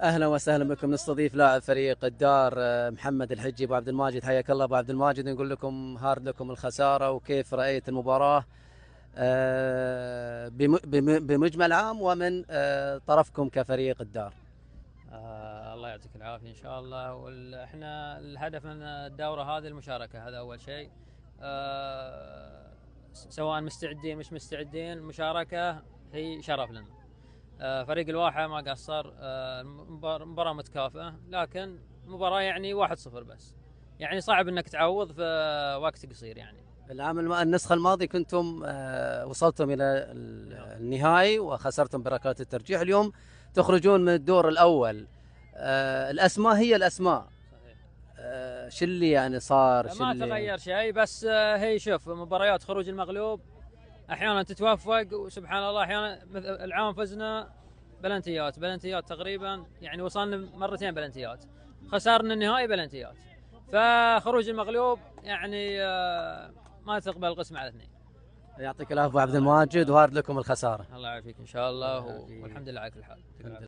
اهلا وسهلا بكم. نستضيف لاعب فريق الدار محمد الحجي. ابو عبد الماجد حياك الله. ابو عبد الماجد، نقول لكم هارد لكم الخساره، وكيف رايت المباراه بمجمل عام ومن طرفكم كفريق الدار؟ الله يعطيك العافية إن شاء الله. إحنا الهدف من الدورة هذه المشاركة، هذا أول شيء. سواء مستعدين مش مستعدين، المشاركة هي شرف لنا. فريق الواحة ما قصر. مباراة متكافئة، لكن مباراة يعني 1-0 بس، يعني صعب إنك تعوض في وقت قصير يعني. النسخه الماضيه كنتم وصلتم الى النهائي وخسرتم بركلات الترجيح. اليوم تخرجون من الدور الاول. الاسماء هي الاسماء. صحيح. شو اللي يعني صار؟ شو ما اللي تغير شيء، بس هي شوف، مباريات خروج المغلوب احيانا تتوفق وسبحان الله، احيانا العام فزنا بلنتيات تقريبا، يعني وصلنا مرتين بلنتيات، خسرنا النهائي بلنتيات. فخروج المغلوب يعني ما تقبل القسم على اثنين. يعطيك العافيه ابو عبد الماجد، وهارد لكم الخساره. الله يعافيك ان شاء الله، والحمد لله على كل حال.